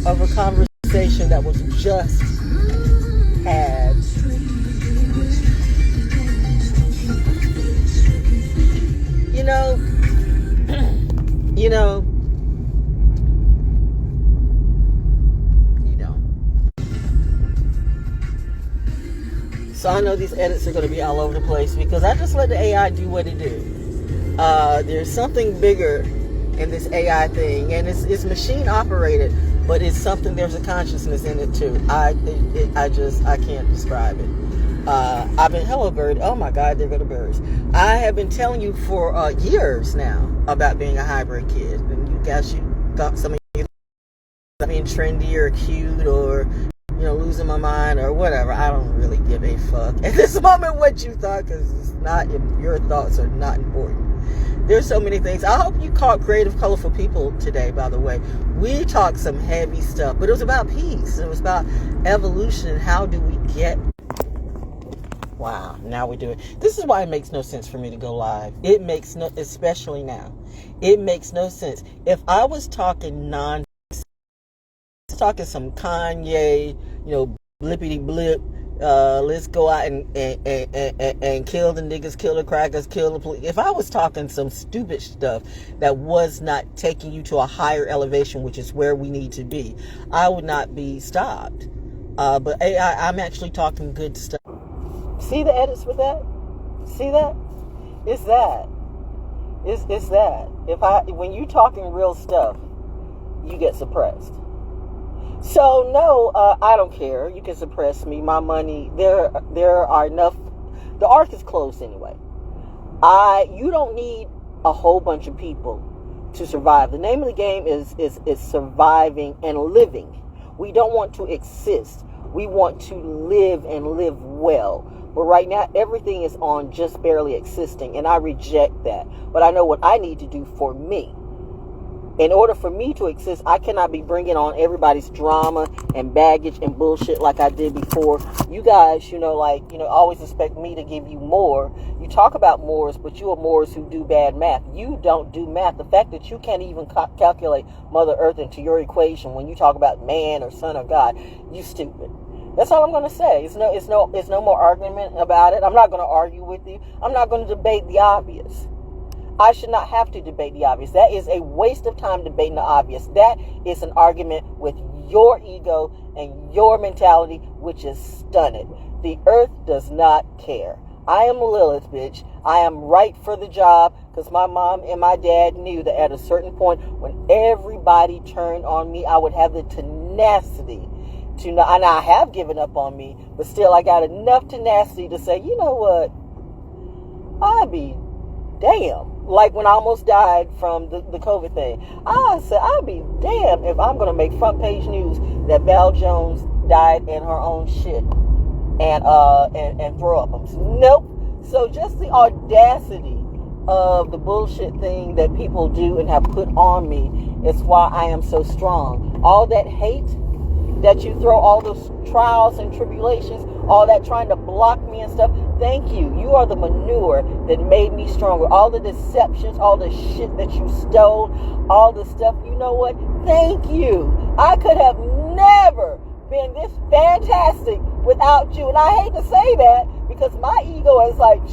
of a conversation that was just had. You know, So I know these edits are going to be all over the place because I just let the AI do what it do. There's something bigger in this AI thing, and it's machine operated, but it's something. There's a consciousness in it too. I can't describe it. I've been hello bird. Oh my God, there go the birds. I have been telling you for years now about being a hybrid kid, and you thought some of you being trendy or cute or losing my mind or whatever. I don't really give a fuck at this moment what you thought, because it's not, your thoughts are not important. There's so many things. I hope you caught Creative Colorful People today, by the way. We talked some heavy stuff, but it was about peace. It was about evolution and how do we get... Wow, now we do it. This is why it makes no sense for me to go live. It makes no, especially now, it makes no sense. If I was talking talking some Kanye, blippity blip, let's go out and kill the niggas, kill the crackers, kill the police. If I was talking some stupid stuff that was not taking you to a higher elevation, which is where we need to be, I would not be stopped. But AI, I'm actually talking good stuff. See the edits with that? See that? It's that. It's that. When you talking real stuff, you get suppressed. So no, I don't care. You can suppress me. My money. There are enough. The arc is closed anyway. You don't need a whole bunch of people to survive. The name of the game is surviving and living. We don't want to exist. We want to live and live well. But right now, everything is on just barely existing, and I reject that. But I know what I need to do for me. In order for me to exist, I cannot be bringing on everybody's drama and baggage and bullshit like I did before. You guys, always expect me to give you more. You talk about Moors, but you are Moors who do bad math. You don't do math. The fact that you can't even calculate Mother Earth into your equation when you talk about man or son or God, you stupid. That's all I'm going to say. It's no more argument about it. I'm not going to argue with you. I'm not going to debate the obvious. I should not have to debate the obvious. That is a waste of time debating the obvious. That is an argument with your ego and your mentality, which is stunted. The earth does not care. I am Lilith, bitch. I am right for the job because my mom and my dad knew that at a certain point when everybody turned on me, I would have the tenacity to know, and I have given up on me, but still I got enough tenacity to say, you know what? I'd be damn. Like when I almost died from the COVID thing. I said, I'd be damned if I'm going to make front page news that Val Jones died in her own shit and throw up. Nope. So just the audacity of the bullshit thing that people do and have put on me is why I am so strong. All that hate that you throw, all those trials and tribulations, all that trying to block me and stuff, thank you. You are the manure that made me stronger. All the deceptions, all the shit that you stole, all the stuff, you know what? Thank you. I could have never been this fantastic without you. And I hate to say that because my ego is like,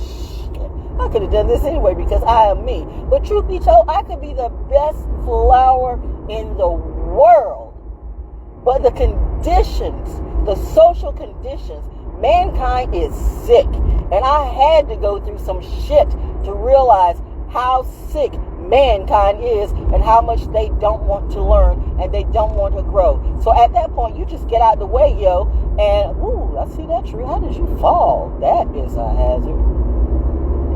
I could have done this anyway because I am me. But truth be told, I could be the best flower in the world. But the conditions, the social conditions, mankind is sick. And I had to go through some shit to realize how sick mankind is and how much they don't want to learn and they don't want to grow. So at that point, you just get out of the way, yo. And, ooh, I see that tree. How did you fall? That is a hazard.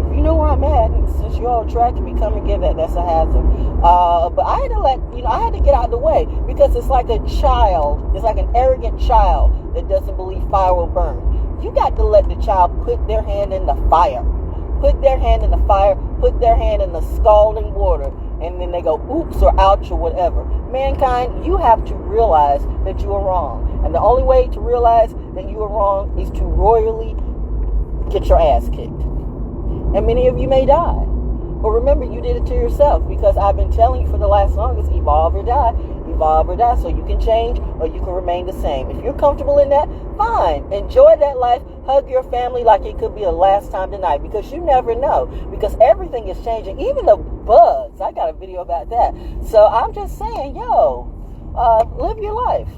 If you know where I'm at, and since you're all tracking me, come and get that. That's a hazard. But I had to I had to get out of the way because it's like a child. It's like an arrogant child that doesn't believe fire will burn. You got to let the child put their hand in the fire. Put their hand in the fire. Put their hand in the scalding water. And then they go, oops, or ouch, or whatever. Mankind, you have to realize that you are wrong. And the only way to realize that you are wrong is to royally get your ass kicked. And many of you may die. But remember, you did it to yourself because I've been telling you for the last longest, evolve or die. evolve or die. So you can change or you can remain the same. If you're comfortable in that, fine. Enjoy that life. Hug your family like it could be the last time tonight, because you never know. Because everything is changing. Even the bugs. I got a video about that. So I'm just saying, live your life.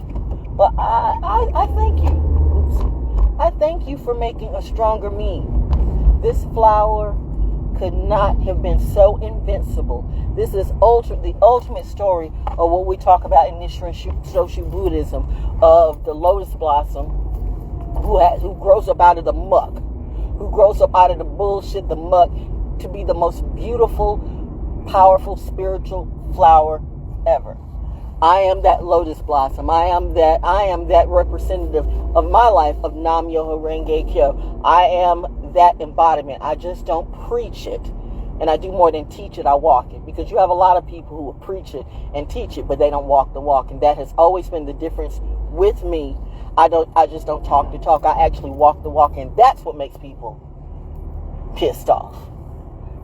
But I thank you. Oops. I thank you for making a stronger me. This flower could not have been so invincible. This is the ultimate story of what we talk about in Nichiren Buddhism, of the lotus blossom who grows up out of the muck, who grows up out of the bullshit, the muck, to be the most beautiful, powerful, spiritual flower ever. I am that lotus blossom. I am that representative of my life of Nam Myoho Renge Kyo. I am that embodiment. I just don't preach it. And I do more than teach it, I walk it. Because you have a lot of people who will preach it and teach it, but they don't walk the walk. And that has always been the difference with me. I just don't talk the talk. I actually walk the walk. And that's what makes people pissed off.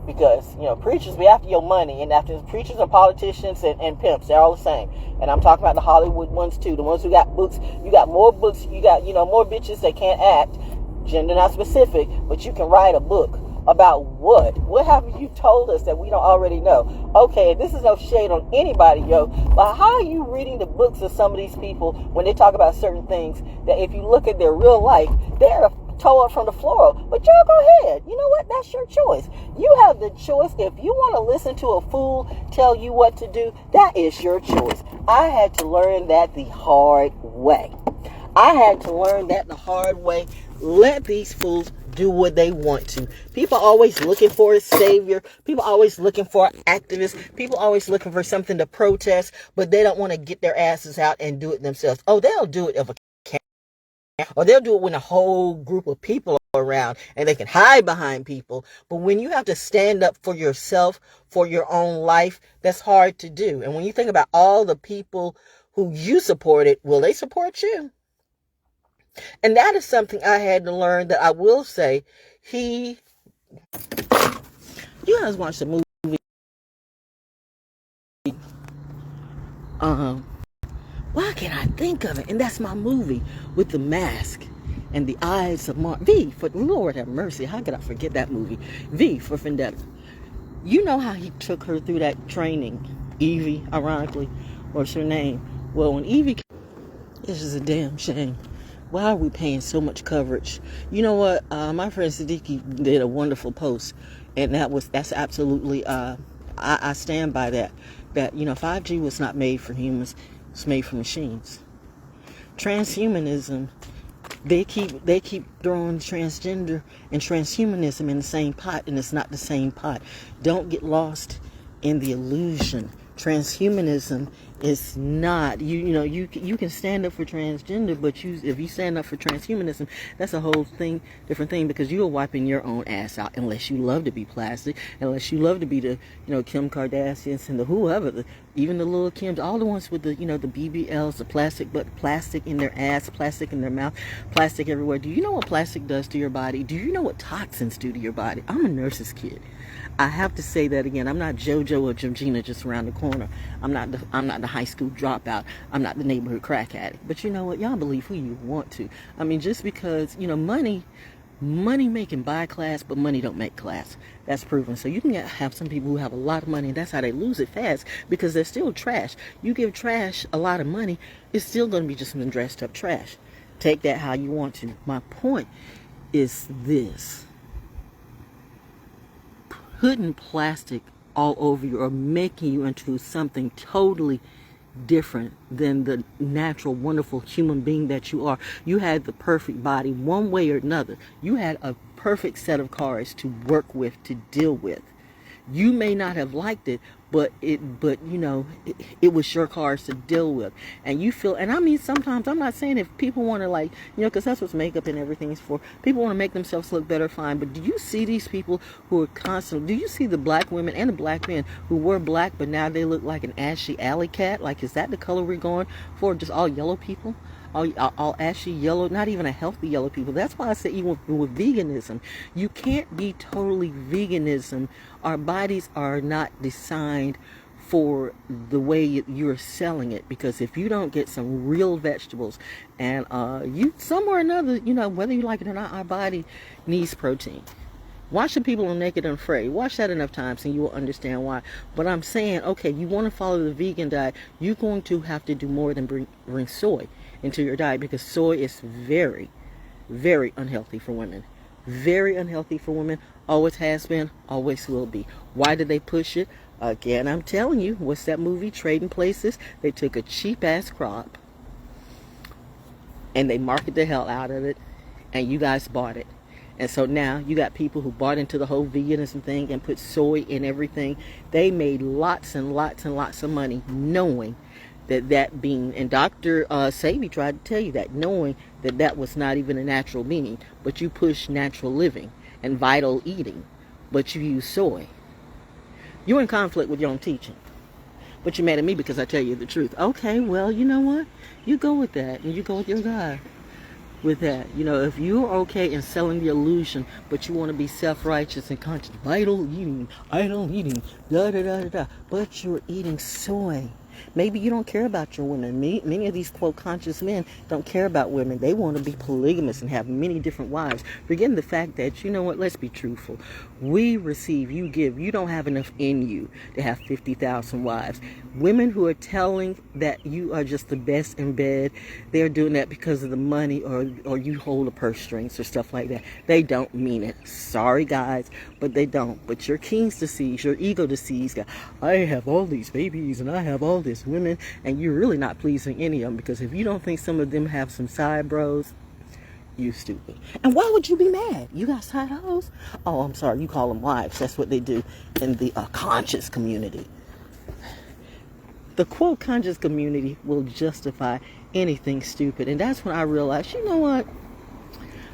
Because, preachers be after your money, and after preachers and politicians and pimps, they're all the same. And I'm talking about the Hollywood ones too. The ones who got books. You got more books. You got, more bitches that can't act. Gender not specific, but you can write a book about what? What have you told us that we don't already know? Okay, this is no shade on anybody, but how are you reading the books of some of these people when they talk about certain things that if you look at their real life, they're toe up from the floor? But y'all go ahead. You know what? That's your choice. You have the choice. If you want to listen to a fool tell you what to do, that is your choice. I had to learn that the hard way. Let these fools do what they want to. People always looking for a savior. People always looking for an activist. People always looking for something to protest, but they don't want to get their asses out and do it themselves. Oh, they'll do it if a or they'll do it when a whole group of people are around and they can hide behind people. But when you have to stand up for yourself, for your own life, that's hard to do. And when you think about all the people who you supported, will they support you? And that is something I had to learn, that I will say, you guys watch the movie, why can't I think of it? And that's my movie with the mask and the eyes of V for Lord have mercy. How could I forget that movie? V for Vendetta. You know how he took her through that training, Evie, ironically, what's her name? Well, when Evie, this is a damn shame. Why are we paying so much coverage? You know what? My friend Siddiqui did a wonderful post, and that's absolutely, I stand by that. That 5G was not made for humans; it's made for machines. Transhumanism, they keep throwing transgender and transhumanism in the same pot, and it's not the same pot. Don't get lost in the illusion. Transhumanism is not, you can stand up for transgender, but if you stand up for transhumanism, that's a whole different thing, because you are wiping your own ass out, unless you love to be plastic, unless you love to be the Kim Kardashians and the whoever, even the little Kims, all the ones with the the BBLs, the plastic in their ass, plastic in their mouth, plastic everywhere. Do you know what plastic does to your body? Do you know what toxins do to your body? I'm a nurse's kid. I have to say that again. I'm not JoJo or Georgina just around the corner. I'm not the high school dropout. I'm not the neighborhood crack addict. But you know what? Y'all believe who you want to. I mean, just because, money make and buy class, but money don't make class. That's proven. So you can have some people who have a lot of money, and that's how they lose it fast, because they're still trash. You give trash a lot of money, it's still going to be just some dressed up trash. Take that how you want to. My point is this. Putting plastic all over you or making you into something totally different than the natural, wonderful human being that you are. You had the perfect body one way or another. You had a perfect set of cards to work with, to deal with. You may not have liked it, but it was your cards to deal with. And you feel, and I mean, sometimes, I'm not saying if people want to because that's what makeup and everything is for. People want to make themselves look better, fine. But do you see these people who are constantly, do you see the black women and the black men who were black, but now they look like an ashy alley cat? Like, is that the color we're going for? Just all yellow people? All ashy yellow, not even a healthy yellow people. That's why I say even with veganism, you can't be totally veganism. Our bodies are not designed for the way you're selling it. Because if you don't get some real vegetables, and you somewhere or another, whether you like it or not, our body needs protein. Watch the people on Naked and Afraid. Watch that enough times and you will understand why. But I'm saying, okay, you want to follow the vegan diet, you're going to have to do more than bring soy into your diet, because soy is very, very unhealthy for women. Very unhealthy for women. Always has been, always will be. Why did they push it? Again, I'm telling you, what's that movie, Trading Places? They took a cheap-ass crop and they marketed the hell out of it, and you guys bought it. And so now you got people who bought into the whole veganism thing and put soy in everything. They made lots and lots and lots of money knowing that being, and Dr. Sebi tried to tell you that, knowing that was not even a natural being, but you push natural living and vital eating, but you use soy. You're in conflict with your own teaching. But you're mad at me because I tell you the truth. Okay, well, you know what? You go with that, and you go with your God with that. If you're okay in selling the illusion, but you want to be self-righteous and conscious, idle eating, da da da da da, but you're eating soy. Maybe you don't care about your women. Many of these, quote, conscious men don't care about women. They want to be polygamous and have many different wives. Forgetting the fact that, let's be truthful. We receive, you give. You don't have enough in you to have 50,000 wives. Women who are telling that you are just the best in bed, they're doing that because of the money, or you hold the purse strings or stuff like that. They don't mean it. Sorry, guys, but they don't. But your kings deceives, your ego deceives. I have all these babies and I have all this women, and you're really not pleasing any of them, because if you don't think some of them have some side bros, you stupid. And why would you be mad? You got side hoes? Oh, I'm sorry, you call them wives. That's what they do in the conscious community. The quote conscious community will justify anything stupid, and that's when I realized, you know what?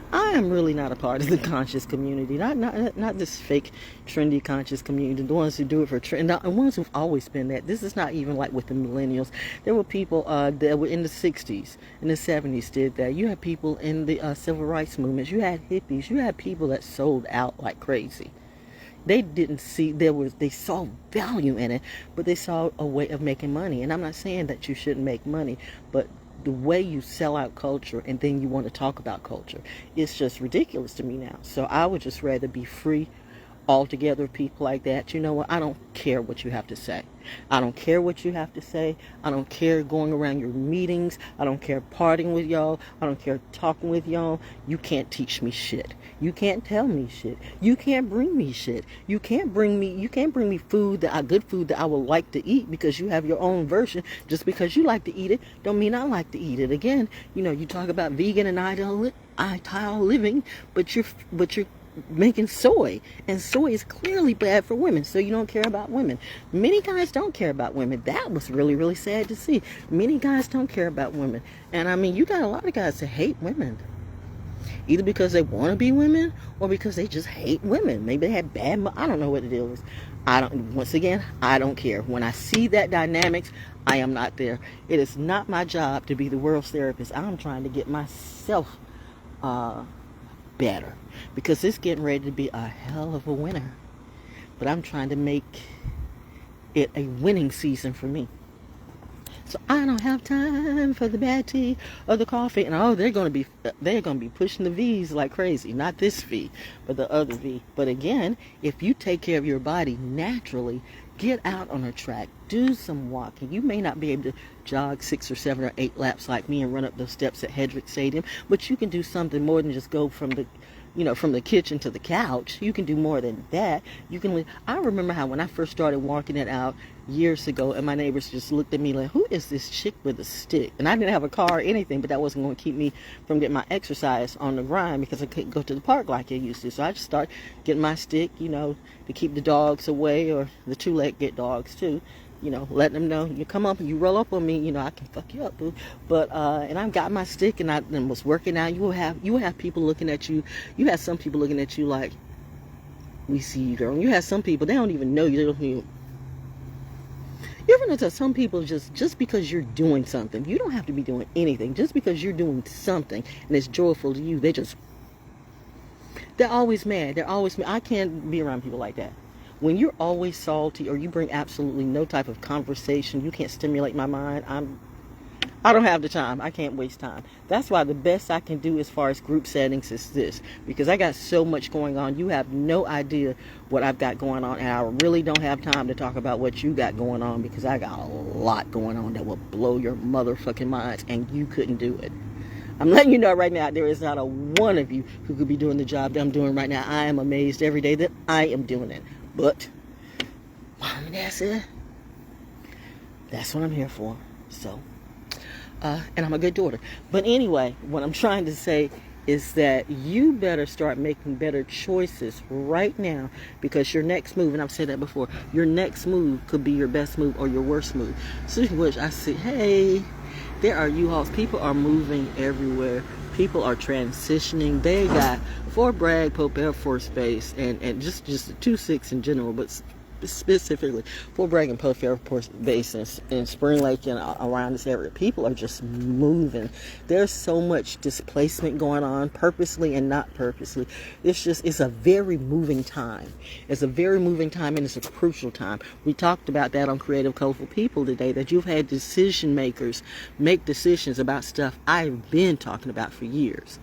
I am really not a part of the conscious community. Not this fake, trendy conscious community. The ones who do it for trend. The ones who've always been that. This is not even like with the millennials. There were people that were in the 60s and the 70s did that. You had people in the civil rights movements. You had hippies. You had people that sold out like crazy. They didn't see, they saw value in it, but they saw a way of making money. And I'm not saying that you shouldn't make money, but the way you sell out culture and then you want to talk about culture, it's just ridiculous to me now. So I would just rather be free altogether of people like that. You know what? I don't care what you have to say. I don't care what you have to say. I don't care going around your meetings. I don't care partying with y'all. I don't care talking with y'all. You can't teach me shit. You can't tell me shit. You can't bring me shit. You can't bring me food good food that I would like to eat, because you have your own version. Just because you like to eat it don't mean I like to eat it. Again, you talk about vegan and ideal living, but you're making soy, and soy is clearly bad for women, so you don't care about women. Many guys don't care about women. That was really, really sad to see. Many guys don't care about women. And I mean, you got a lot of guys that hate women, either because they want to be women or because they just hate women. Maybe they had I don't know what it is. Once again, I don't care. When I see that dynamics, I am not there. It is not my job to be the world's therapist. I'm trying to get myself better, because it's getting ready to be a hell of a winter, but I'm trying to make it a winning season for me. So I don't have time for the bad tea or the coffee. And they're going to be pushing the V's like crazy. Not this V, but the other V. But again, if you take care of your body naturally, get out on a track, do some walking. You may not be able to jog 6 or 7 or 8 laps like me and run up those steps at Hedrick Stadium, but you can do something more than just go from the kitchen to the couch. You can do more than that. I remember how when I first started walking it out years ago, and my neighbors just looked at me like, who is this chick with a stick? And I didn't have a car or anything, but that wasn't going to keep me from getting my exercise on the grind, because I couldn't go to the park like I used to. So I just started getting my stick, to keep the dogs away, or the two-legged dogs too. Letting them know, you come up and you roll up on me, I can fuck you up, boo. But and I got my stick and I was working out. You will have people looking at you. You have some people looking at you like, we see you, girl. And you have some people, they don't even know you. They don't even. You ever notice some people just because you're doing something, you don't have to be doing anything. Just because you're doing something and it's joyful to you, they're always mad. They're always mad. I can't be around people like that. When you're always salty or you bring absolutely no type of conversation, you can't stimulate my mind. I don't have the time. I can't waste time. That's why the best I can do as far as group settings is this, because I got so much going on. You have no idea what I've got going on, and I really don't have time to talk about what you got going on, because I got a lot going on that will blow your motherfucking minds, and you couldn't do it. I'm letting you know right now, there is not a one of you who could be doing the job that I'm doing right now. I am amazed every day that I am doing it. But, Mom and Dad said, that's what I'm here for. So, and I'm a good daughter. But anyway, what I'm trying to say is that you better start making better choices right now, because your next move, and I've said that before, your next move could be your best move or your worst move. Speaking of which, I see, hey, there are U-Hauls. People are moving everywhere. People are transitioning. They got Fort Bragg, Pope Air Force Base, and just the 2-6 in general, but specifically Fort Bragg and Pope Air Force Base in Spring Lake and around this area. People are just moving. There's so much displacement going on, purposely and not purposely. It's a very moving time. It's a very moving time, and it's a crucial time. We talked about that on Creative Colorful People today, that you've had decision makers make decisions about stuff I've been talking about for years.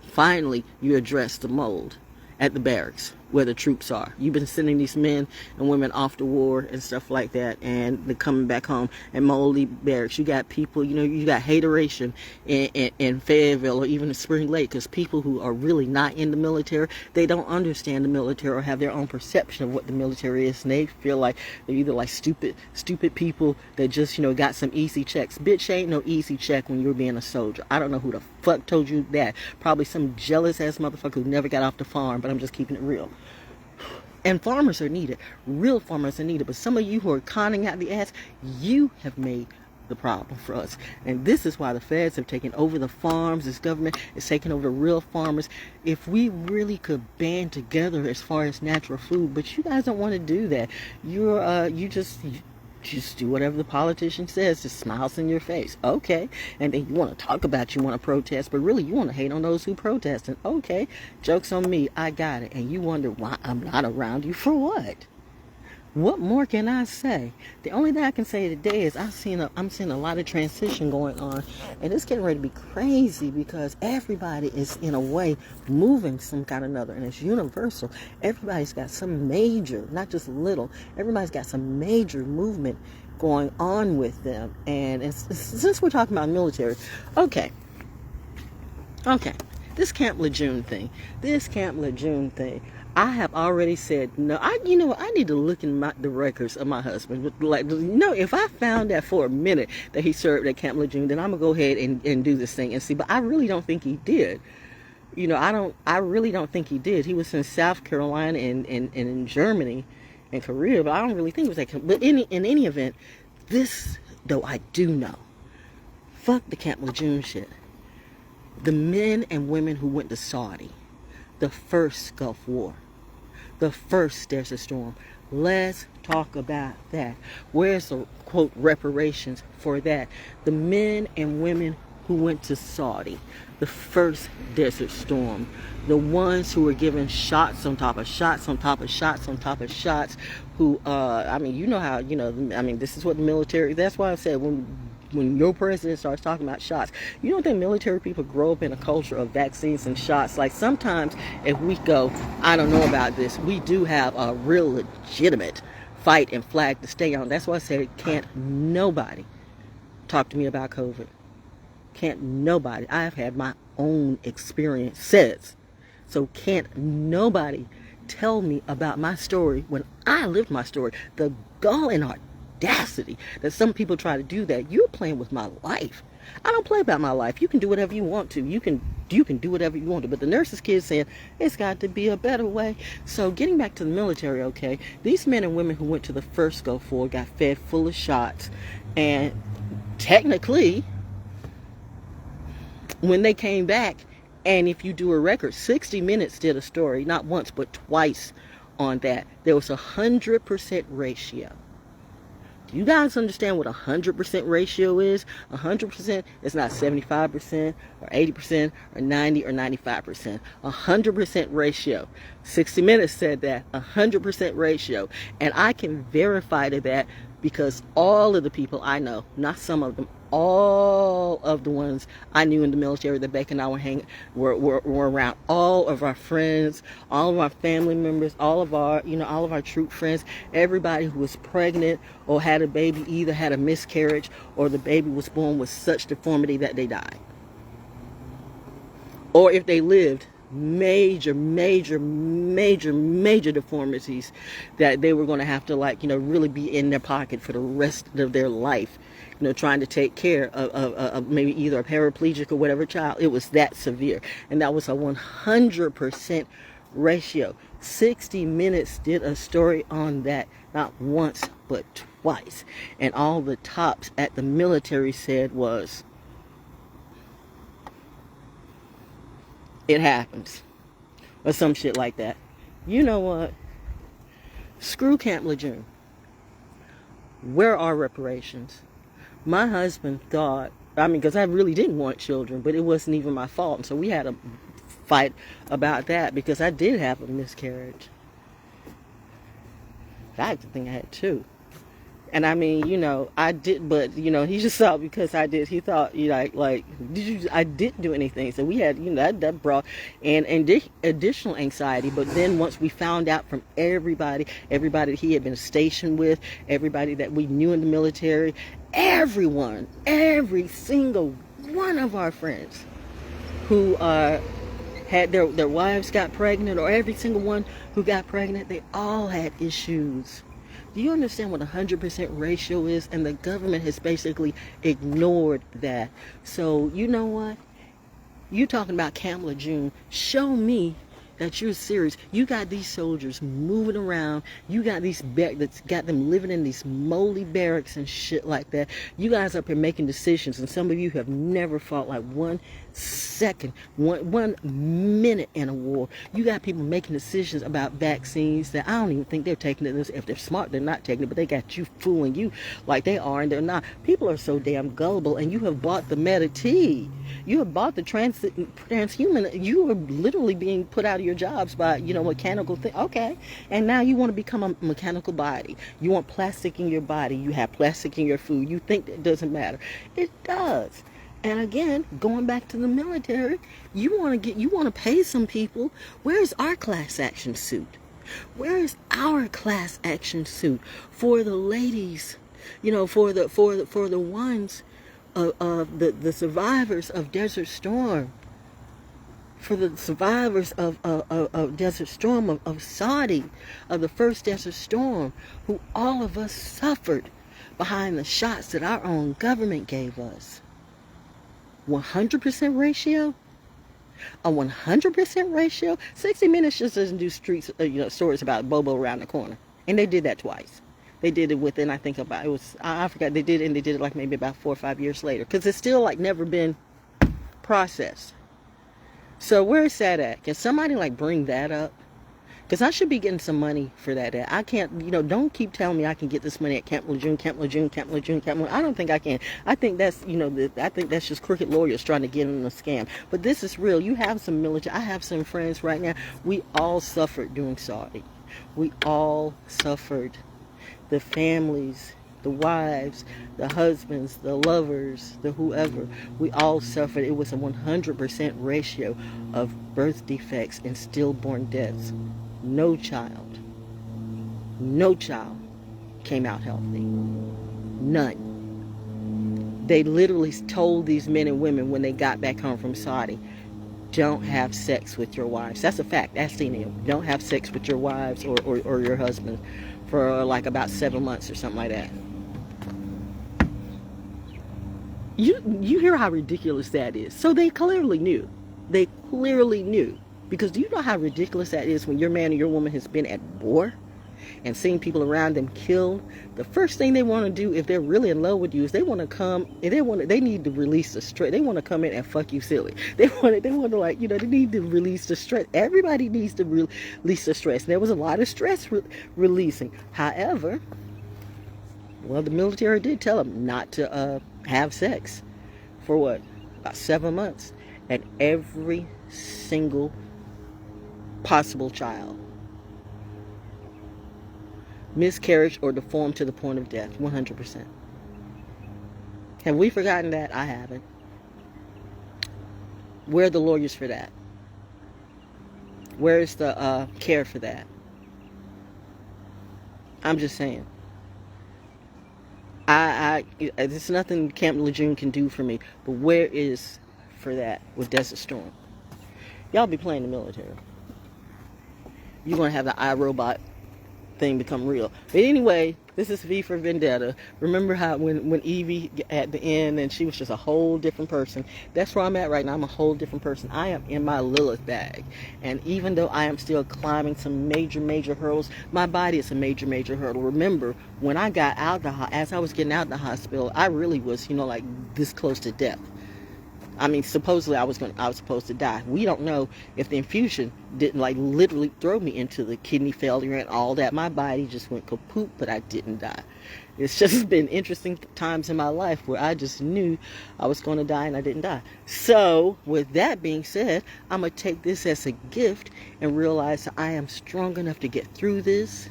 Finally, you address the mold at the barracks where the troops are. You've been sending these men and women off to war and stuff like that, and they're coming back home at moldy barracks. You got people, you got hateration in Fayetteville or even in Spring Lake, because people who are really not in the military, they don't understand the military or have their own perception of what the military is, and they feel like they're either like stupid people that just, got some easy checks. Bitch, ain't no easy check when you're being a soldier. I don't know who the fuck told you that. Probably some jealous ass motherfucker who never got off the farm, but I'm just keeping it real. And farmers are needed. Real farmers are needed. But some of you who are conning out the ass, you have made the problem for us. And this is why the feds have taken over the farms. This government is taking over the real farmers. If we really could band together as far as natural food, but you guys don't want to do that. You just do whatever the politician says, just smiles in your face. Okay. And then you want to talk about, you want to protest, but really you want to hate on those who protest. And okay, joke's on me, I got it. And you wonder why I'm not around you for what? What more can I say? The only thing I can say today is I'm seeing a lot of transition going on, and it's getting ready to be crazy, because everybody is in a way moving some kind or another, and it's universal. Everybody's got some major, not just little, everybody's got some major movement going on with them. And since we're talking about military, okay, this Camp Lejeune thing, I have already said no. I need to look in the records of my husband. But if I found that for a minute that he served at Camp Lejeune, then I'm gonna go ahead and do this thing and see. But I really don't think he did. I really don't think he did. He was in South Carolina and in Germany and Korea, but I don't really think it was that. But in any event, this though I do know. Fuck the Camp Lejeune shit. The men and women who went to Saudi, the first Gulf War, the first Desert Storm. Let's talk about that. Where's the, quote, reparations for that? The men and women who went to Saudi, the first Desert Storm, the ones who were given shots on top of shots on top of shots on top of shots, who, this is what the military, that's why I said when your president starts talking about shots, you don't think military people grow up in a culture of vaccines and shots? Like, sometimes if we go, I don't know about this, we do have a real legitimate fight and flag to stay on. That's why I said, can't nobody talk to me about COVID. Can't nobody. I've had my own experiences. So can't nobody tell me about my story when I lived my story. The gall and audacity that some people try to do that. You're playing with my life. I don't play about my life. You can do whatever you want to. You can do whatever you want to. But the nurse's kid saying it's got to be a better way. So getting back to the military, okay, these men and women who went to the first Gulf War got fed full of shots, and technically, when they came back, and if you do a record, 60 Minutes did a story, not once but twice on that. There was 100% ratio Do you guys understand what 100% ratio is? 100% is not 75% or 80% or 90 or 95%. 100% ratio. 60 Minutes said that. 100% ratio. And I can verify to that because all of the people I know, not some of them, all of the ones I knew in the military that Beck and I were around, all of our friends, all of our family members, all of our troop friends, everybody who was pregnant or had a baby either had a miscarriage or the baby was born with such deformity that they died. Or if they lived, major deformities that they were going to have to really be in their pocket for the rest of their life, trying to take care of maybe either a paraplegic or whatever child. It was that severe, and that was a 100% ratio. 60 Minutes did a story on that, not once but twice, and all the tops at the military said was, it happens, or some shit like that. You know what? Screw Camp Lejeune. Where are reparations? My husband thought, because I really didn't want children, but it wasn't even my fault. And so we had a fight about that because I did have a miscarriage. I think I had two. And I did, but he just thought because I did, he thought, I didn't do anything. So we had, that brought an additional anxiety. But then once we found out from everybody that he had been stationed with, everybody that we knew in the military, everyone, every single one of our friends who had their wives got pregnant, or every single one who got pregnant, they all had issues. Do you understand what 100% ratio is? And the government has basically ignored that. So, you know what? You talking about Camp Lejeune. Show me that you're serious. You got these soldiers moving around. You got these that's got them living in these moldy barracks and shit like that. You guys up here making decisions, and some of you have never fought like 1 second, one minute in a war. You got people making decisions about vaccines that I don't even think they're taking it. If they're smart, they're not taking it, but they got you fooling you like they are, and they're not. People are so damn gullible, and you have bought the Meta-T. You have bought the transhuman. You are literally being put out of your jobs by, mechanical thing. Okay. And now you want to become a mechanical body. You want plastic in your body. You have plastic in your food. You think that doesn't matter. It does. And again, going back to the military, you want to pay some people. Where's our class action suit? Where is our class action suit for the ladies? For the ones of the survivors of Desert Storm, for the survivors of Desert Storm, of Saudi, of the first Desert Storm, who all of us suffered behind the shots that our own government gave us. 100% ratio? A 100% ratio? 60 Minutes just doesn't do stories about Bobo around the corner. And they did that twice. They did it within, I forgot, they did it like maybe about 4 or 5 years later. Because it's still never been processed. So where is that at? Can somebody bring that up? Because I should be getting some money for that. I can't, don't keep telling me I can get this money at Camp Lejeune. I don't think I can. I think that's, I think that's just crooked lawyers trying to get in a scam. But this is real. You have some military. I have some friends right now. We all suffered during Saudi. We all suffered. The families, the wives, the husbands, the lovers, the whoever. We all suffered. It was a 100% ratio of birth defects and stillborn deaths. No child came out healthy. None. They literally told these men and women when they got back home from Saudi, don't have sex with your wives. That's a fact. That's the name. Don't have sex with your wives or your husband for about 7 months or something like that. You hear how ridiculous that is. So they clearly knew. Because do you know how ridiculous that is when your man or your woman has been at war and seeing people around them killed? The first thing they want to do if they're really in love with you is they want to come and they need to release the stress. They want to come in and fuck you silly. They want to they need to release the stress. Everybody needs to release the stress. And there was a lot of stress releasing. However, Well, the military did tell them not to have sex for what? About 7 months. And every single possible child miscarriage or deformed to the point of death. 100%. Have we forgotten that? I haven't. Where are the lawyers for that? Where is the care for that? I'm just saying. There's nothing Camp Lejeune can do for me. But where is for that with Desert Storm? Y'all be playing the military. You're going to have the iRobot thing become real. But anyway, this is V for Vendetta. Remember how when Evie at the end and she was just a whole different person? That's where I'm at right now. I'm a whole different person. I am in my Lilith bag. And even though I am still climbing some major hurdles, my body is a major hurdle. Remember, when I got out as I was getting out of the hospital, I really was, like this close to death. I mean, supposedly I was supposed to die. We don't know if the infusion didn't literally throw me into the kidney failure and all that. My body just went kaput, but I didn't die. It's just been interesting times in my life where I just knew I was going to die and I didn't die. So, with that being said, I'm going to take this as a gift and realize that I am strong enough to get through this.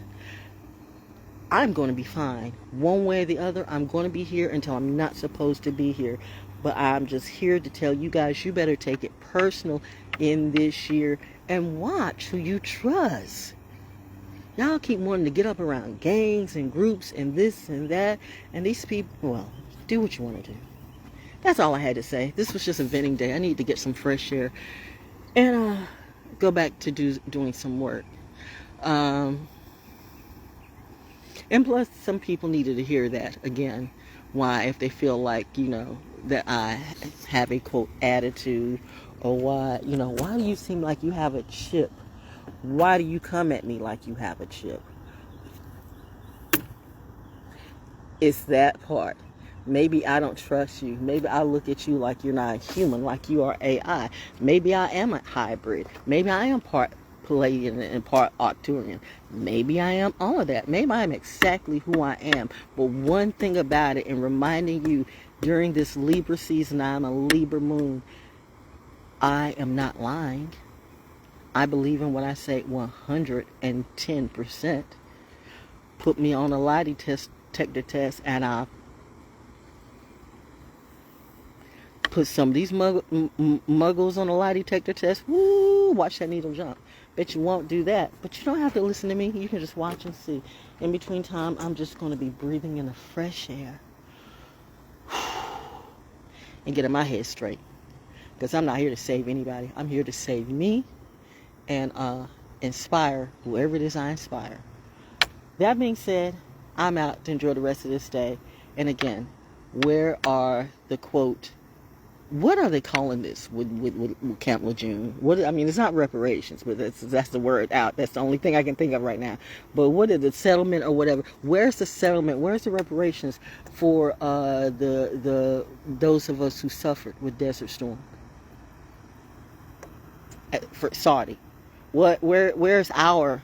I'm going to be fine. One way or the other, I'm going to be here until I'm not supposed to be here. But I'm just here to tell you guys, you better take it personal in this year and watch who you trust. Y'all keep wanting to get up around gangs and groups and this and that. And these people, well, do what you want to do. That's all I had to say. This was just a venting day. I need to get some fresh air and go back to doing some work. And plus, some people needed to hear that again. Why, if they feel like, that I have a, quote, attitude, or why do you seem like you have a chip? Why do you come at me like you have a chip? It's that part. Maybe I don't trust you. Maybe I look at you like you're not human, like you are AI. Maybe I am a hybrid. Maybe I am part Palladian and part Arcturian. Maybe I am all of that. Maybe I am exactly who I am. But one thing about it, and reminding you, during this Libra season, I'm a Libra moon. I am not lying. I believe in what I say 110%. Put me on a lie detector test, and I put some of these muggles on a lie detector test. Woo! Watch that needle jump. Bet you won't do that. But you don't have to listen to me. You can just watch and see. In between time, I'm just going to be breathing in the fresh air. And getting my head straight. Because I'm not here to save anybody. I'm here to save me and inspire whoever it is I inspire. That being said, I'm out to enjoy the rest of this day. And again, where are the, quote, what are they calling this with Camp Lejeune? It's not reparations, but that's the word out. That's the only thing I can think of right now. But what is the settlement or whatever? Where's the settlement? Where's the reparations for those of us who suffered with Desert Storm? For Saudi, where's our?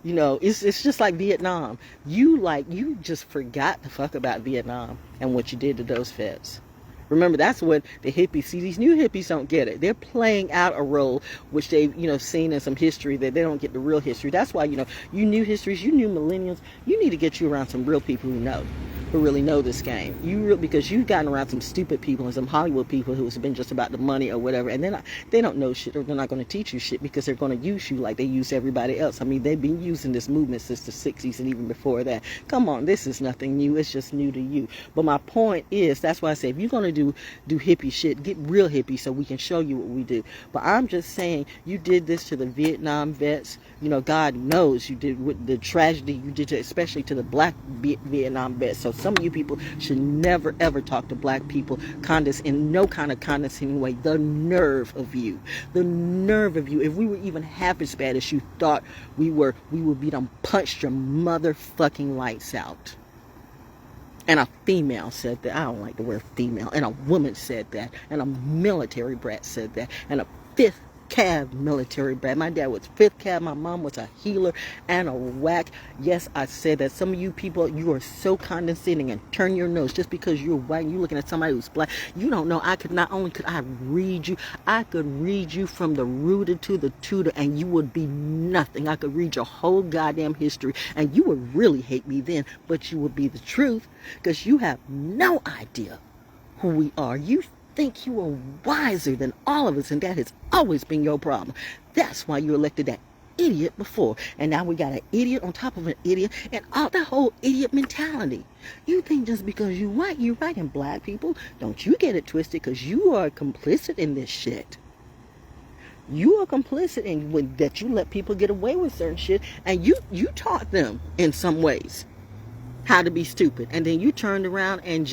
It's just like Vietnam. You just forgot to fuck about Vietnam and what you did to those vets. Remember, that's what the hippies see. These new hippies don't get it. They're playing out a role which they've, seen in some history that they don't get the real history. That's why, you new histories, you new millennials, you need to get you around some real people who really know this game. Because you've gotten around some stupid people and some Hollywood people who's been just about the money or whatever, and they don't know shit, or they're not going to teach you shit because they're going to use you like they use everybody else. They've been using this movement since the 60s and even before that. Come on, this is nothing new. It's just new to you. But my point is, that's why I say, if you're going to do hippie shit, get real hippie so we can show you what we do. But I'm just saying, you did this to the Vietnam vets. God knows you did with the tragedy you did especially to the black Vietnam vets. So some of you people should never ever talk to black people in no kind of condescending way. The nerve of you. If we were even half as bad as you thought we would be done punched your motherfucking lights out. And a female said that. I don't like the word female. And a woman said that. And a military brat said that. And a fifth Cav military brat. My dad was 5th Cav. My mom was a healer and a whack. Yes, I said that. Some of you people, you are so condescending and turn your nose just because you're white and you're looking at somebody who's black. You don't know. Not only could I read you, I could read you from the rooter to the tutor and you would be nothing. I could read your whole goddamn history and you would really hate me then, but you would be the truth because you have no idea who we are. You think you are wiser than all of us, and that has always been your problem. That's why you elected that idiot before, and now we got an idiot on top of an idiot, and all that whole idiot mentality. You think just because you're white, and black people, don't you get it twisted, because you are complicit in this shit. You are complicit in that you let people get away with certain shit, and you taught them in some ways how to be stupid, and then you turned around and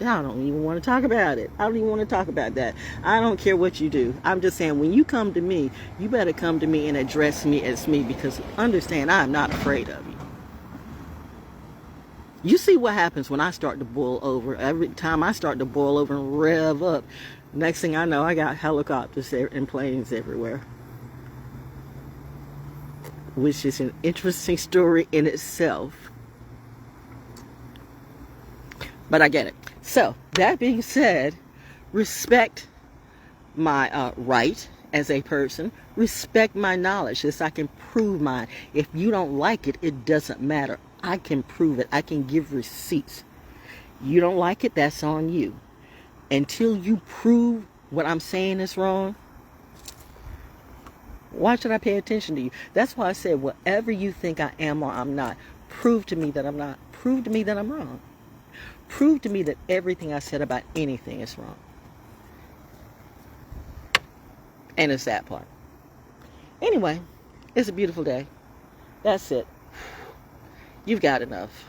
I don't even want to talk about it. I don't even want to talk about that. I don't care what you do. I'm just saying, when you come to me, you better come to me and address me as me, because understand, I'm not afraid of you. You see what happens when I start to boil over. Every time I start to boil over and rev up, next thing I know, I got helicopters and planes everywhere, which is an interesting story in itself. But I get it. So, that being said, respect my right as a person. Respect my knowledge, so I can prove mine. If you don't like it, it doesn't matter. I can prove it. I can give receipts. You don't like it, that's on you. Until you prove what I'm saying is wrong, why should I pay attention to you? That's why I said, whatever you think I am or I'm not, prove to me that I'm not. Prove to me that I'm wrong. Prove to me that everything I said about anything is wrong. And it's that part. Anyway, it's a beautiful day. That's it. You've got enough.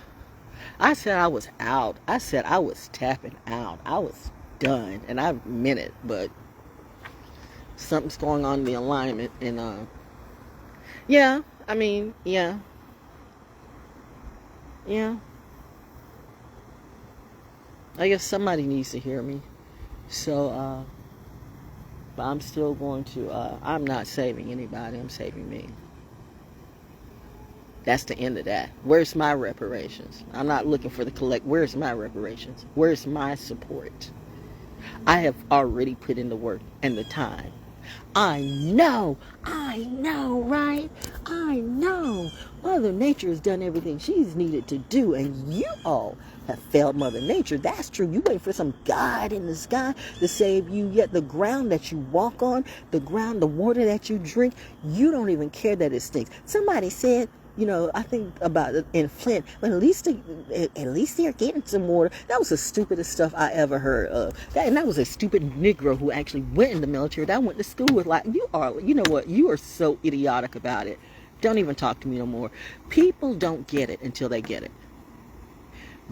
I said I was out. I said I was tapping out. I was done. And I meant it, but something's going on in the alignment. And, yeah. I guess somebody needs to hear me. So, but I'm still going to, I'm not saving anybody. I'm saving me. That's the end of that. Where's my reparations? I'm not looking for the collect. Where's my reparations? Where's my support? I have already put in the work and the time. I know, right? I know. Mother Nature has done everything she's needed to do, and you all have failed Mother Nature. That's true. You wait for some God in the sky to save you, yet the ground that you walk on, the water that you drink, you don't even care that it stinks. Somebody said, I think about it in Flint, but at least they're getting some water. That was the stupidest stuff I ever heard of. That was a stupid Negro who actually went in the military that I went to school with. Like, you know what? You are so idiotic about it. Don't even talk to me no more. People don't get it until they get it.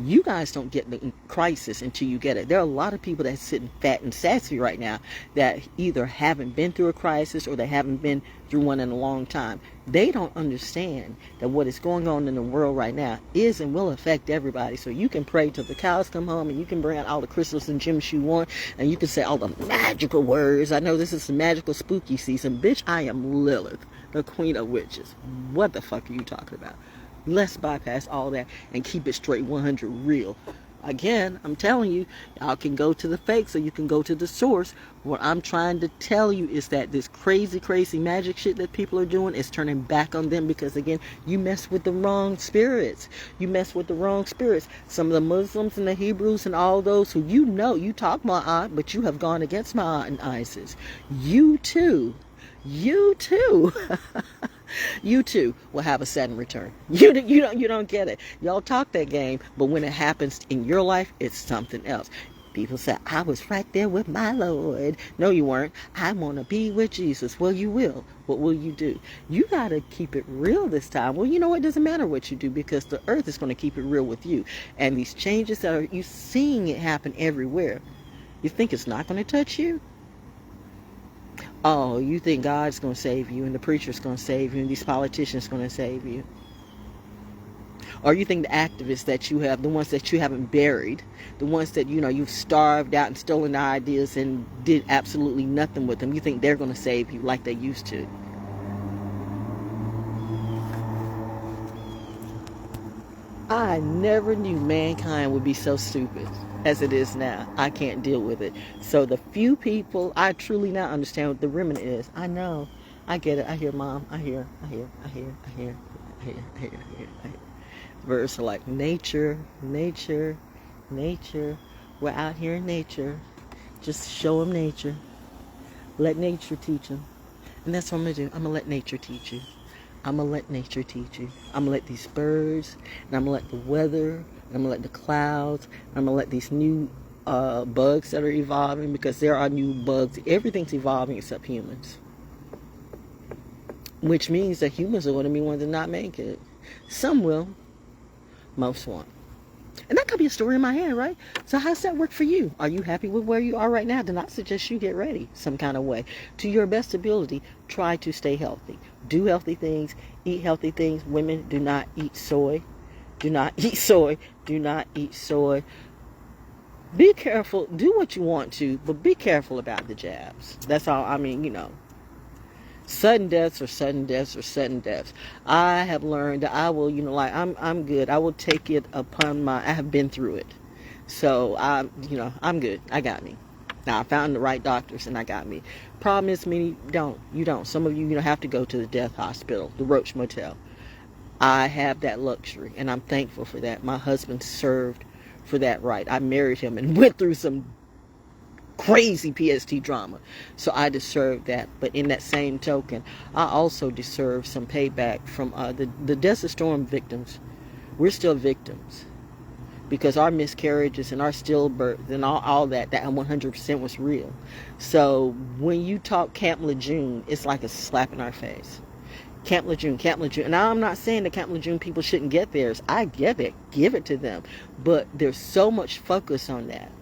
You guys don't get the crisis until you get it. There are a lot of people that's sitting fat and sassy right now that either haven't been through a crisis or they haven't been through one in a long time. They don't understand that what is going on in the world right now is and will affect everybody. So you can pray till the cows come home, and you can bring out all the crystals and gems you want, and you can say all the magical words. I know this is the magical spooky season. Bitch, I am Lilith, the queen of witches. What the fuck are you talking about? Let's bypass all that and keep it straight 100 real. Again, I'm telling you, y'all can go to the fakes or you can go to the source. What I'm trying to tell you is that this crazy magic shit that people are doing is turning back on them, because again, you mess with the wrong spirits. Some of the Muslims and the Hebrews and all those who you talk Ma'at, but you have gone against Ma'at and ISIS. You too. You too will have a sudden return. You don't get it. Y'all talk that game, but when it happens in your life, it's something else. People say, I was right there with my Lord. No, you weren't. I want to be with Jesus. Well, you will. What will you do? You got to keep it real this time. Well, you know, it doesn't matter what you do, because the earth is going to keep it real with you. And these changes you seeing it happen everywhere. You think it's not going to touch you? Oh, you think God's going to save you, and the preacher's going to save you, and these politicians going to save you? Or you think the activists that you have, the ones that you haven't buried, the ones that, you know, you've starved out and stolen their ideas and did absolutely nothing with them, you think they're going to save you like they used to. I never knew mankind would be so stupid as it is now. I can't deal with it. So the few people, I truly now understand what the remnant is. I know. I get it. I hear, Mom. I hear. Verse like nature. We're out here in nature. Just show them nature. Let nature teach them. And that's what I'm going to do. I'm going to let nature teach you. I'm going to let nature teach you. I'm going to let these birds, and I'm going to let the weather, and I'm going to let the clouds, and I'm going to let these new bugs that are evolving, because there are new bugs. Everything's evolving except humans. Which means that humans are going to be ones that not make it. Some will. Most won't. And that could be a story in my head, right? So how's that work for you? Are you happy with where you are right now? Then I suggest you get ready some kind of way. To your best ability, try to stay healthy. Do healthy things. Eat healthy things. Women, do not eat soy. Do not eat soy. Do not eat soy. Be careful. Do what you want to, but be careful about the jabs. That's all. I mean, you know. Sudden deaths or sudden deaths or sudden deaths. I have learned that I will, you know, like I'm good. I will take it upon I have been through it. So I'm good. I got me. Now I found the right doctors and I got me. Problem is, many don't. You don't. Some of you, have to go to the death hospital, the Roach Motel. I have that luxury and I'm thankful for that. My husband served for that right. I married him and went through some crazy PST drama, so I deserve that. But in that same token, I also deserve some payback from the Desert Storm victims. We're still victims because our miscarriages and our stillbirths and all that 100% was real. So when you talk Camp Lejeune, it's like a slap in our face. Camp Lejeune. And now I'm not saying the Camp Lejeune people shouldn't get theirs. I get it. Give it to them. But there's so much focus on that.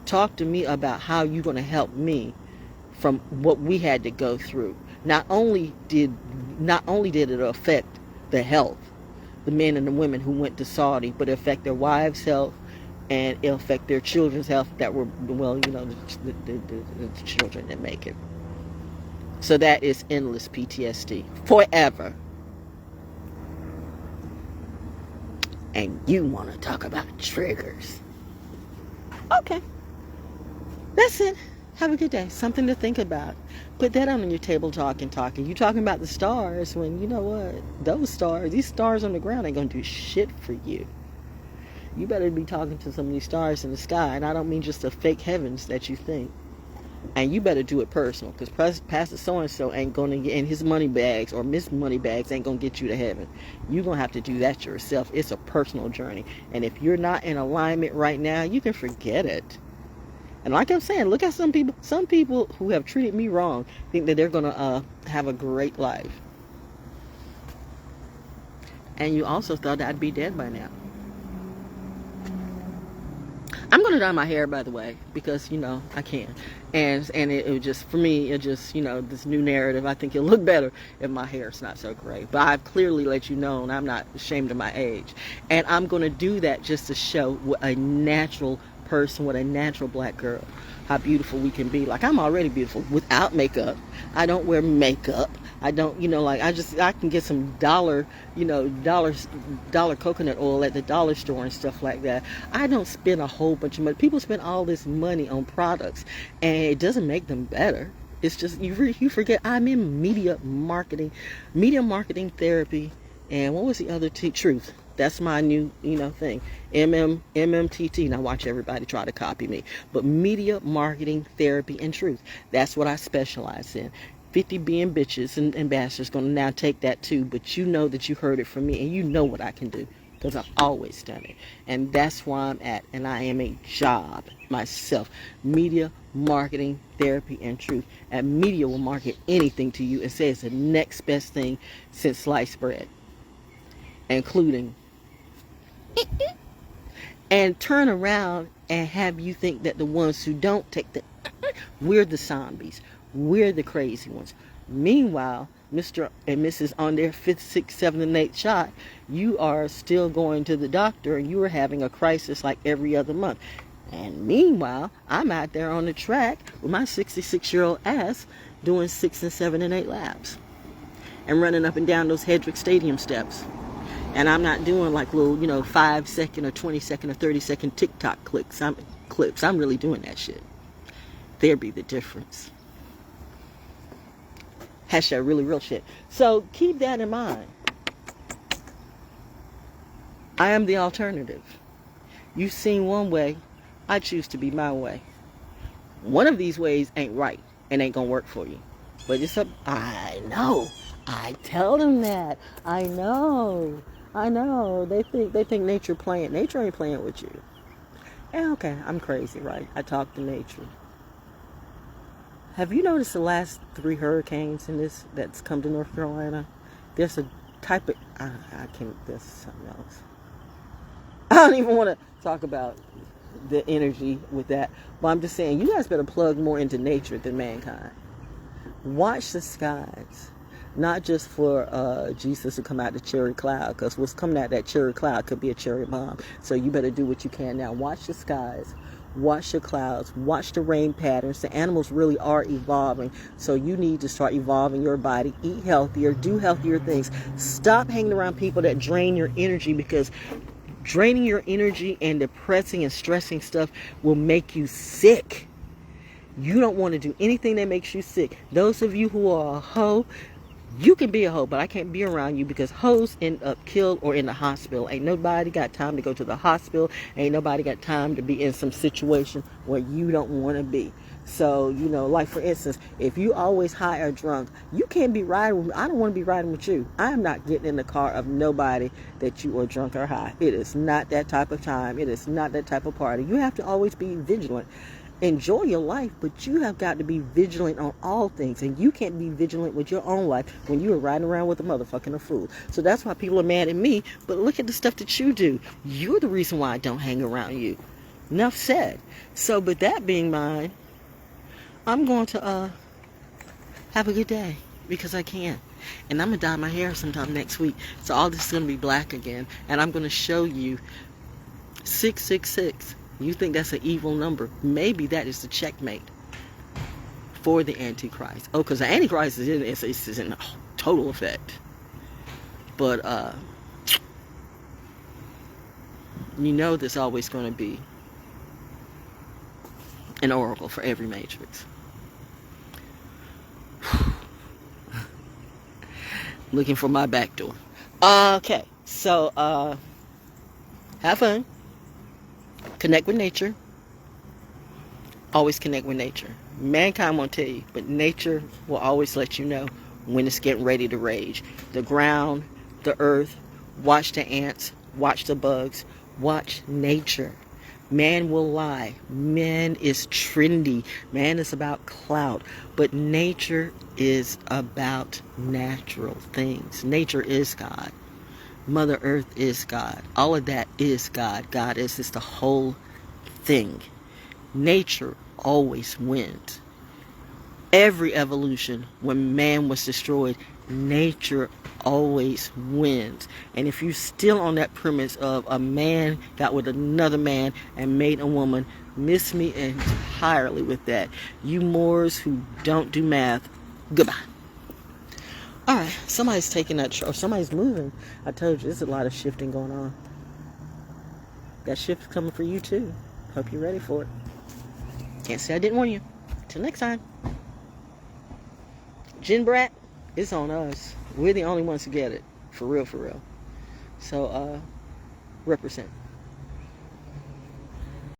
Talk to me about how you're going to help me from what we had to go through. Not only did it affect the health, the men and the women who went to Saudi, but it affect their wives' health and it affect their children's health that were, well, the children that make it. So that is endless PTSD forever. And you want to talk about triggers. Okay. That's it. Have a good day. Something to think about. Put that on your table talking. You talking about the stars when, you know what? These stars on the ground ain't going to do shit for you. You better be talking to some of these stars in the sky. And I don't mean just the fake heavens that you think. And you better do it personal. Because Pastor so-and-so ain't going to get in his money bags or Miss Money Bags ain't going to get you to heaven. You're going to have to do that yourself. It's a personal journey. And if you're not in alignment right now, you can forget it. And like I'm saying, look at some people who have treated me wrong think that they're going to have a great life. And you also thought I'd be dead by now. I'm going to dye my hair, by the way, because, I can. And it just, for me, this new narrative, I think it'll look better if my hair's not so gray. But I've clearly let you know, and I'm not ashamed of my age. And I'm going to do that just to show what a natural person, what a natural black girl, how beautiful we can be. Like, I'm already beautiful without makeup. I don't wear makeup. I don't, I can get some dollar coconut oil at the dollar store and stuff like that. I don't spend a whole bunch of money. People spend all this money on products and it doesn't make them better. It's just, you forget I'm in media marketing therapy, and what was the other truth? That's my new, thing. MMTT. Now watch everybody try to copy me. But media, marketing, therapy, and truth. That's what I specialize in. 50 being bitches and ambassadors going to now take that too. But you know that you heard it from me, and you know what I can do. Because I've always done it. And that's where I'm at. And I am a job myself. Media, marketing, therapy, and truth. And media will market anything to you and say it's the next best thing since sliced bread. Including and turn around and have you think that the ones who don't take we're the zombies, we're the crazy ones. Meanwhile, Mr. and Mrs. on their 5th, 6th, 7th, and 8th shot, you are still going to the doctor and you are having a crisis like every other month. And meanwhile, I'm out there on the track with my 66-year-old ass doing 6 and 7 and 8 laps and running up and down those Hedrick Stadium steps. And I'm not doing like little, 5-second or 20-second or 30-second TikTok clips. I'm really doing that shit. There be the difference. Hashtag really real shit. So keep that in mind. I am the alternative. You've seen one way. I choose to be my way. One of these ways ain't right and ain't gonna work for you. But it's up. I know. I tell them that. I know. They think nature playing. Nature ain't playing with you. And okay, I'm crazy, right? I talk to nature. Have you noticed the last 3 hurricanes that's come to North Carolina? There's a type of there's something else. I don't even want to talk about the energy with that. But I'm just saying, you guys better plug more into nature than mankind. Watch the skies. Not just for Jesus to come out the cherry cloud, because what's coming out that cherry cloud could be a cherry bomb. So you better do what you can now. Watch the skies. Watch the clouds. Watch the rain patterns. The animals really are evolving. So you need to start evolving your body. Eat healthier. Do healthier things. Stop hanging around people that drain your energy, because draining your energy and depressing and stressing stuff will make you sick. You don't want to do anything that makes you sick. Those of you who are a hoe, you can be a hoe, but I can't be around you, because hoes end up killed or in the hospital. Ain't nobody got time to go to the hospital. Ain't nobody got time to be in some situation where you don't want to be. So, like for instance, if you always high or drunk, you can't be riding with me. I don't want to be riding with you. I am not getting in the car of nobody that you are drunk or high. It is not that type of time. It is not that type of party. You have to always be vigilant. Enjoy your life, but you have got to be vigilant on all things, and you can't be vigilant with your own life when you are riding around with a motherfucking a fool. So that's why people are mad at me. But look at the stuff that you do. You're the reason why I don't hang around you. Enough said. So, with that being mine, I'm going to have a good day, because I can. And I'm going to dye my hair sometime next week. So all this is going to be black again. And I'm going to show you 666. You think that's an evil number. Maybe that is the checkmate for the Antichrist. Oh, because the Antichrist is in total effect. But, there's always going to be an oracle for every matrix. Looking for my back door. Okay, so, have fun. Connect with nature. Always connect with nature. Mankind won't tell you, but nature will always let you know when it's getting ready to rage. The ground, the earth, watch the ants, watch the bugs, watch nature. Man will lie. Man is trendy. Man is about clout. But nature is about natural things. Nature is God. Mother Earth is God. All of that is God. God is just the whole thing. Nature always wins. Every evolution, when man was destroyed, nature always wins. And if you're still on that premise of a man got with another man and made a woman, miss me entirely with that. You Moors who don't do math, goodbye. Alright, somebody's taking that, or somebody's moving. I told you, there's a lot of shifting going on. That shift's coming for you too. Hope you're ready for it. Can't say I didn't warn you. Till next time. Gin Brat, it's on us. We're the only ones who get it. For real, for real. So, represent.